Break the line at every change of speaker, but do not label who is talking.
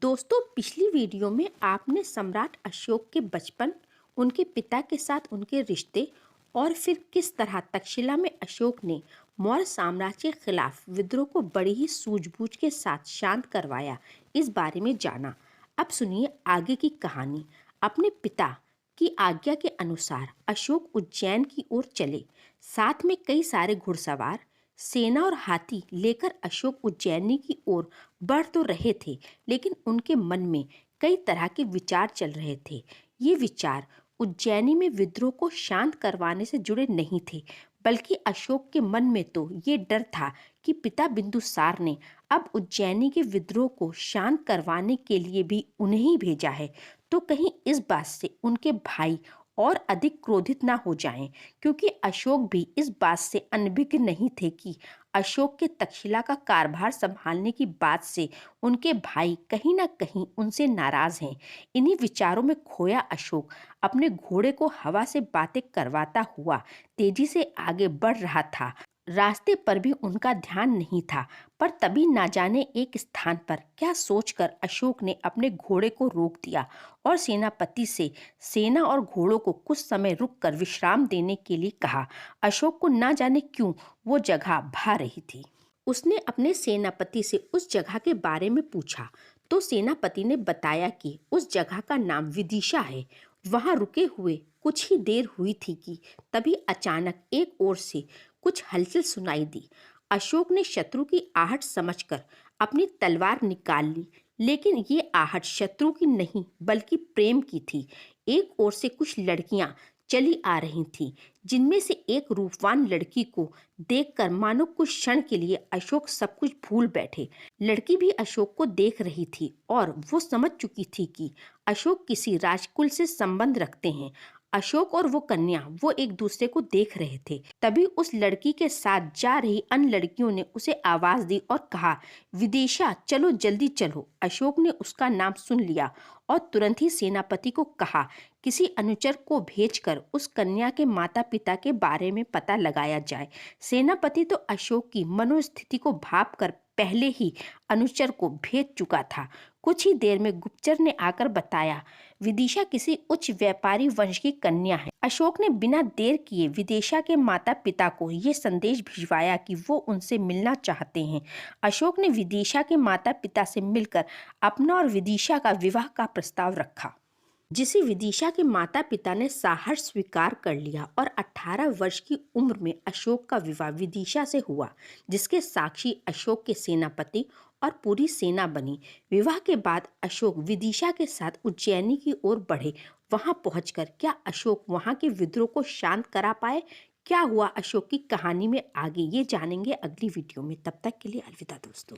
दोस्तों, पिछली वीडियो में आपने सम्राट अशोक के बचपन, उनके पिता के साथ उनके रिश्ते और फिर किस तरह तक्षशिला में अशोक ने मौर्य साम्राज्य के खिलाफ विद्रोह को बड़ी ही सूझबूझ के साथ शांत करवाया, इस बारे में जाना। अब सुनिए आगे की कहानी। अपने पिता की आज्ञा के अनुसार अशोक उज्जैन की ओर चले। साथ में कई सारे घुड़सवार, सेना और हाथी लेकर अशोक उज्जैनी की ओर बढ़ तो रहे थे, लेकिन उनके मन में कई तरह के विचार चल रहे थे। ये विचार उज्जैनी में विद्रोह को शांत करवाने से जुड़े नहीं थे, बल्कि अशोक के मन में तो ये डर था कि पिता बिंदुसार ने अब उज्जैनी के विद्रोह को शांत करवाने के लिए भी उन्हें ही भेजा है, तो कहीं इस बात से उनके भाई और अधिक क्रोधित ना हो जाएं, क्योंकि अशोक भी इस बात से अनभिज्ञ नहीं थे कि अशोक के तक्षशिला का कारभार संभालने की बात से उनके भाई कहीं ना कहीं उनसे नाराज हैं। इन्हीं विचारों में खोया अशोक अपने घोड़े को हवा से बातें करवाता हुआ तेजी से आगे बढ़ रहा था। रास्ते पर भी उनका ध्यान नहीं था, पर तभी ना जाने एक स्थान पर क्या सोचकर अशोक ने अपने घोड़े को रोक दिया और सेनापति से सेना और घोड़ों को कुछ समय रुककर विश्राम देने के लिए कहा। अशोक को ना जाने क्यों वो जगह भा रही थी। उसने अपने सेनापति से उस जगह के बारे में पूछा, तो सेनापति ने बताया कि उस जगह का नाम विदिशा है। वहां रुके हुए कुछ ही देर हुई थी कि तभी अचानक एक ओर से कुछ हलचल सुनाई दी। अशोक ने शत्रु की आहट समझकर अपनी तलवार निकाल ली, लेकिन ये आहट शत्रु की नहीं बल्कि प्रेम की थी। एक ओर से कुछ लड़कियां चली आ रही थीं, जिनमें से एक रूपवान लड़की को देखकर मानो कुछ क्षण के लिए अशोक सब कुछ भूल बैठे। लड़की भी अशोक को देख रही थी और वो समझ चुकी थी कि अशोक किसी राजकुल से संबंध रखते हैं। अशोक और वो कन्या वो एक दूसरे को देख रहे थे। तभी उस लड़की के साथ जा रही अन्य लड़कियों ने उसे आवाज दी और कहा, विदिशा चलो, जल्दी चलो। अशोक ने उसका नाम सुन लिया और तुरंत ही सेनापति को कहा, किसी अनुचर को भेजकर उस कन्या के माता पिता के बारे में पता लगाया जाए। सेनापति तो अशोक की मनोस्थिति को भांप कर पहले ही अनुचर को भेज चुका था। कुछ ही देर में गुप्तचर ने आकर बताया, विदिशा किसी उच्च व्यापारी वंश की कन्या है। अशोक ने बिना देर किए विदिशा के माता पिता को ये संदेश भिजवाया कि वो उनसे मिलना चाहते हैं। अशोक ने विदिशा के माता पिता से मिलकर अपना और विदिशा का विवाह का प्रस्ताव रखा, जिसे विदिशा के माता पिता ने साहस स्वीकार कर लिया और 18 वर्ष की उम्र में अशोक का विवाह विदिशा से हुआ, जिसके साक्षी अशोक के सेनापति और पूरी सेना बनी। विवाह के बाद अशोक विदिशा के साथ उज्जैनी की ओर बढ़े। वहां पहुंचकर क्या अशोक वहां के विद्रोह को शांत करा पाए? क्या हुआ अशोक की कहानी में आगे, ये जानेंगे अगली वीडियो में। तब तक के लिए अलविदा दोस्तों।